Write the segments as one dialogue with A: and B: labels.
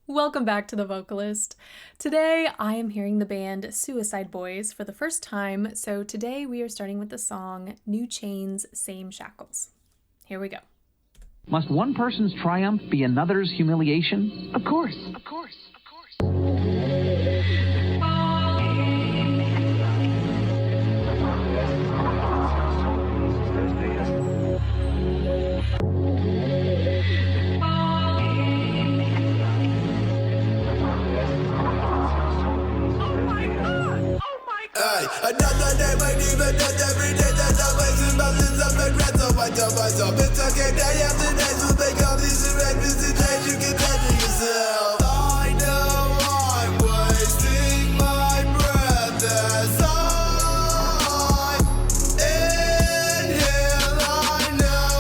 A: Welcome back to The Vocalist. Today I am hearing the band Suicide Boys for the first time, so today we are starting with the song New Chains, Same Shackles. Here we go.
B: Must one person's triumph be another's humiliation? Of course.
C: Another day might even death every day that I'm wasting mountains of regret. So I tell myself it's okay, day after day to make all these arrangements and change. You can measure yourself. I know I'm wasting my breath as I inhale. I know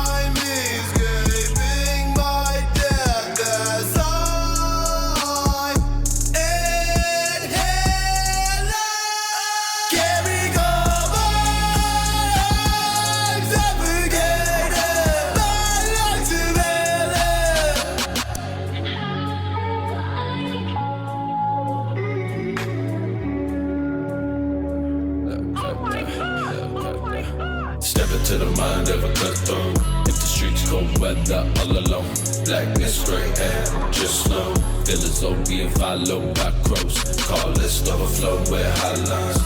C: I'm escaping my death as I inhale. Carrying all my life, suffocated, my lungs to Step into the mind of a cutthroat. If the streets cold weather all alone, blackness, gray hair, just slow. Feel as though being followed by crows. Call list overflow with highlights.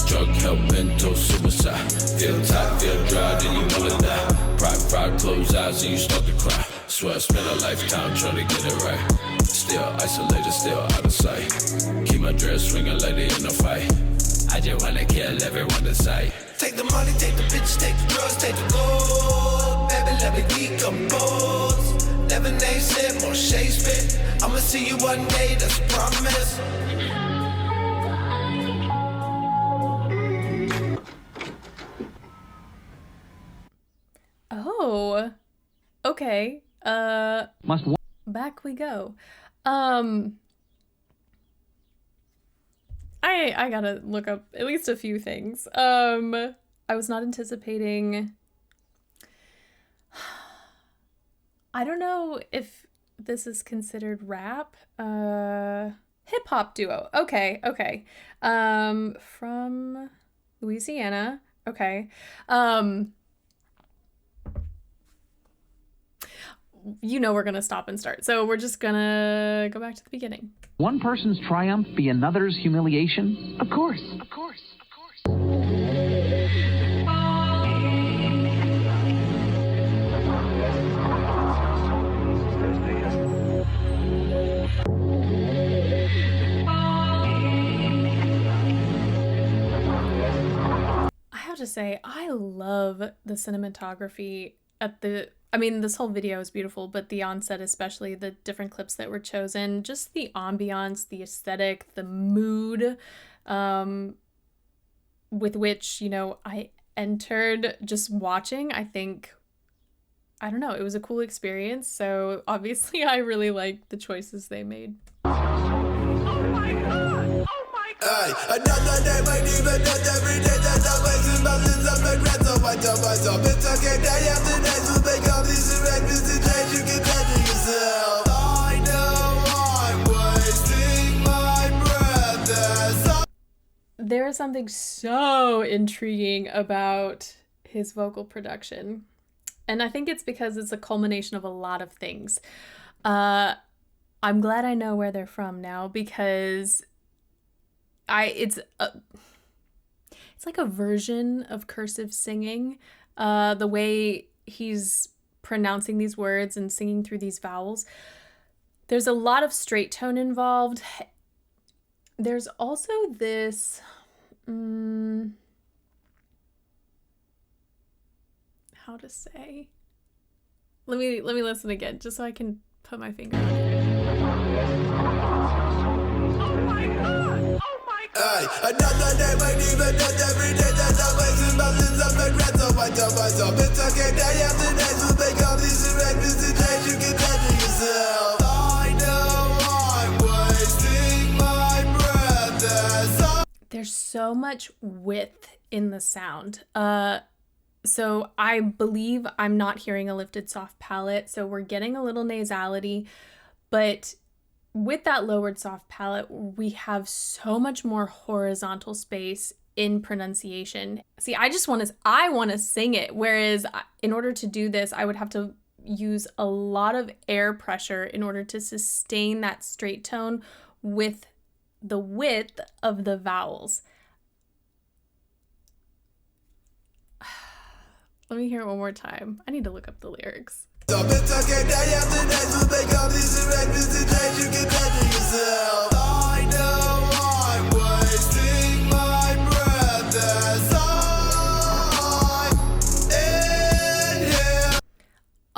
C: Drug help, mental suicide. Feel tight, feel dry, then you wanna die. Pride, fried, close eyes and you start to cry. Swear I spent a lifetime trying to get it right. Still isolated, still out of sight. Keep my dress swinging like they in a fight. I just wanna kill everyone in sight. Take the money, take the bitches, take the drugs, take the gold. Baby, let me decompose. Lemonade sip, more shades fit. I'ma see you one day, that's a promise.
A: Oh, okay.
B: Must one
A: Back we go. I gotta look up at least a few things. I was not anticipating. I don't know if this is considered rap. Hip hop duo. Okay. From Louisiana. Okay. You know we're gonna stop and start, so we're just gonna go back to the beginning.
B: one person's triumph be another's humiliation? Of course.
A: I have to say, I love the cinematography at this whole video is beautiful, but the onset, especially the different clips that were chosen, just the ambiance, the aesthetic, the mood, with which, I entered just watching. I don't know, it was a cool experience. So obviously I really like the choices they made.
C: Another day might even death every day that I'm wasting mountains of regret. So I tell myself it's okay, day after day to make all these arrangements and change. You can measure yourself. I know I'm wasting my breath as I
A: There is something so intriguing about his vocal production. And I think it's because it's a culmination of a lot of things. I'm glad I know where they're from now, because it's like a version of cursive singing. The way he's pronouncing these words and singing through these vowels. There's a lot of straight tone involved. There's also this how to say. Let me listen again just so I can put my finger on it.
C: Another day might even death every day that I'm wasting mountains of regret. So I tell myself it's okay, day after day to make all these arrangements and change. You can measure yourself. I know I'm wasting my breath as I
A: There's so much width in the sound. So I believe I'm not hearing a lifted soft palate, so we're getting a little nasality, but with that lowered soft palate, we have so much more horizontal space in pronunciation. See, I want to sing it, whereas in order to do this, I would have to use a lot of air pressure in order to sustain that straight tone with the width of the vowels. Let me hear it one more time. I need to look up the lyrics.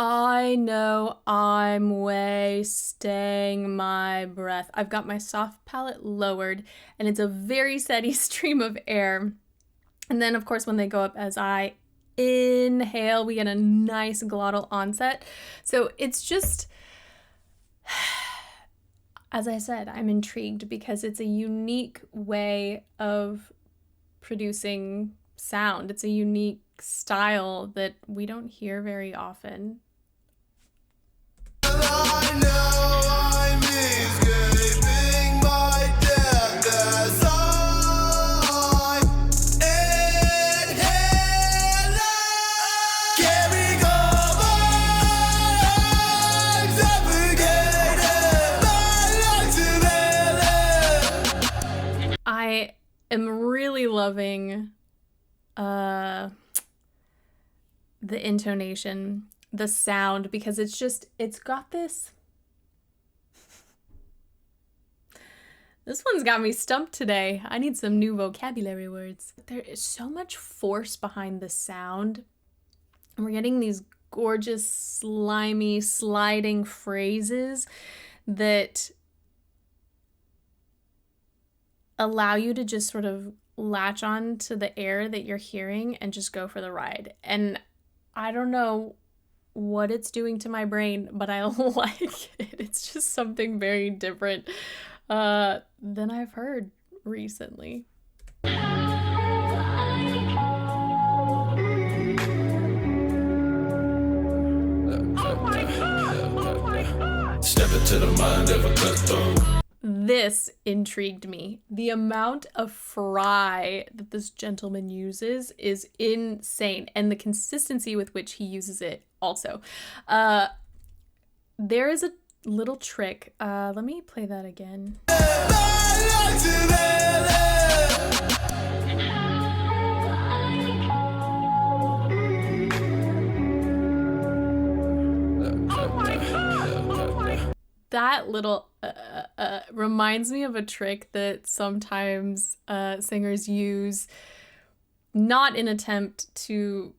A: I know I'm wasting my breath. I've got my soft palate lowered, and it's a very steady stream of air. And then, of course, when they go up as I inhale, we get a nice glottal onset. So it's just, as I said, I'm intrigued because it's a unique way of producing sound. It's a unique style that we don't hear very often. I know I'm escaping my death as I inhale. Carrying all my life, suffocated, my lungs inhaling. I am really loving the intonation, the sound, because it's got this one's got me stumped today. I need some new vocabulary words. There is so much force behind the sound, and we're getting these gorgeous, slimy, sliding phrases that allow you to just sort of latch on to the air that you're hearing and just go for the ride. And I don't know what it's doing to my brain, but I like it. It's just something very different than I've heard recently. Step into the mind of a cutthroat. This intrigued me. The amount of fry that this gentleman uses is insane, and the consistency with which he uses it also. There is a little trick. Let me play that again. That little reminds me of a trick that sometimes singers use, not in attempt to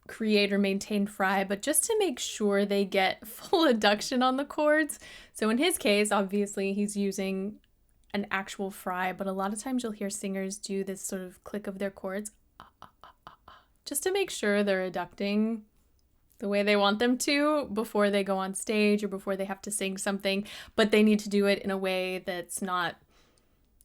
A: create or maintain fry, but just to make sure they get full adduction on the chords. So in his case, obviously he's using an actual fry, but a lot of times you'll hear singers do this sort of click of their chords, just to make sure they're adducting the way they want them to before they go on stage or before they have to sing something, but they need to do it in a way that's not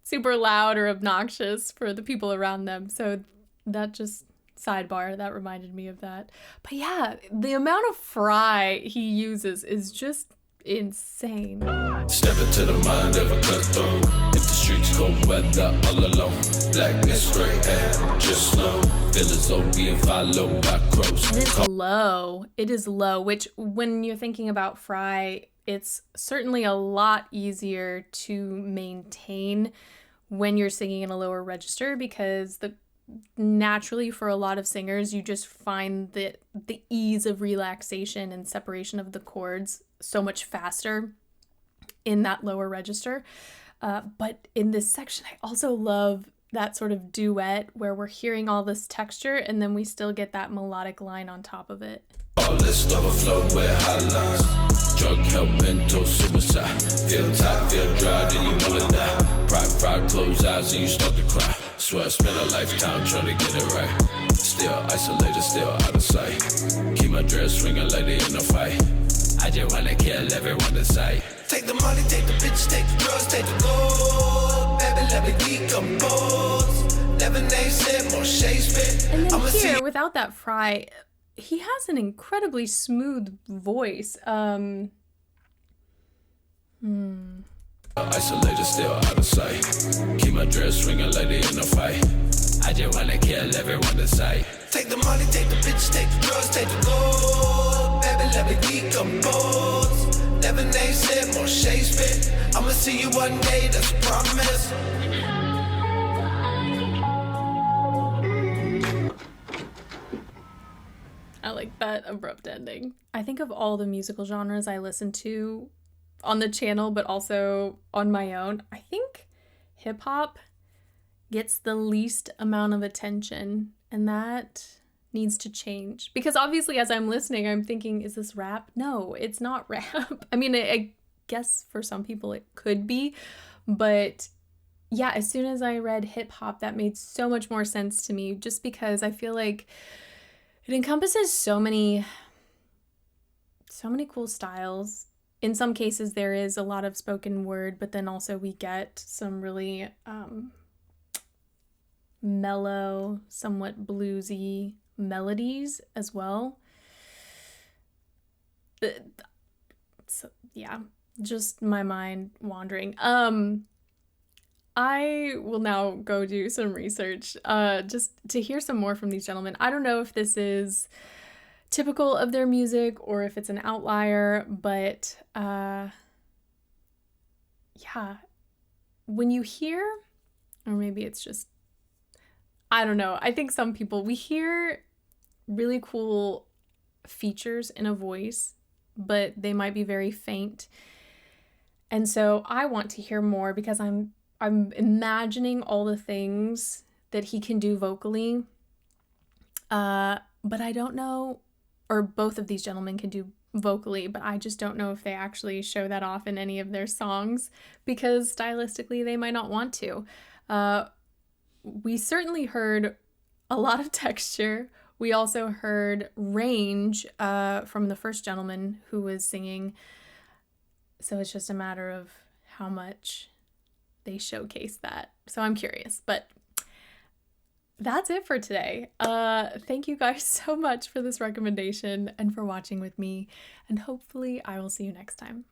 A: super loud or obnoxious for the people around them. So that just, sidebar, that reminded me of that. But yeah, the amount of fry he uses is just insane. Step into the mind of a cutthroat. If the streets cold weather all alone, blackness, gray hair, just slow. Feel as though being followed by crows. And it's low. It is low, which when you're thinking about fry, it's certainly a lot easier to maintain when you're singing in a lower register, because naturally for a lot of singers, you just find that the ease of relaxation and separation of the chords so much faster in that lower register. But in this section, I also love that sort of duet where we're hearing all this texture and then we still get that melodic line on top of it. All this overflow with highlights. Drug help, mental suicide. Feel tight, feel dry, then you wanna die. Pride, close eyes and you start to cry. Swear I spent a lifetime trying to get it right. Still isolated, still out of sight. Keep my dress swinging like they in a fight. I just wanna kill everyone inside. Take the money, take the bitch, take the drugs, take the gold. Baby, let me decompose. Lemonade sip, more shades fit. And then here, without that fry, he has an incredibly smooth voice.
C: Isolated, still out of sight. Keep my dress ringing like they in a fight. I just wanna kill everyone in sight. Take the money, take the bitches, take the drugs, take the gold. Baby, let me decompose. Never name said, more Shakespeare. I'ma see you one day, that's a promise.
A: I like that abrupt ending. I think of all the musical genres I listen to on the channel, but also on my own, I think hip hop gets the least amount of attention, and that needs to change. Because obviously, as I'm listening, I'm thinking, is this rap? No, it's not rap. I mean, I guess for some people it could be, but yeah, as soon as I read hip hop, that made so much more sense to me, just because I feel like it encompasses so many cool styles. In some cases, there is a lot of spoken word, but then also we get some really mellow, somewhat bluesy melodies as well. So, yeah, just my mind wandering. I will now go do some research just to hear some more from these gentlemen. I don't know if this is typical of their music or if it's an outlier, but yeah, when you hear, or maybe it's just, I don't know, I think some people, we hear really cool features in a voice, but they might be very faint. And so I want to hear more because I'm imagining all the things that he can do vocally, but I don't know, or both of these gentlemen can do vocally, but I just don't know if they actually show that off in any of their songs because stylistically they might not want to. We certainly heard a lot of texture. We also heard range from the first gentleman who was singing, so it's just a matter of how much they showcase that. So I'm curious, but that's it for today. Thank you guys so much for this recommendation and for watching with me, and hopefully I will see you next time.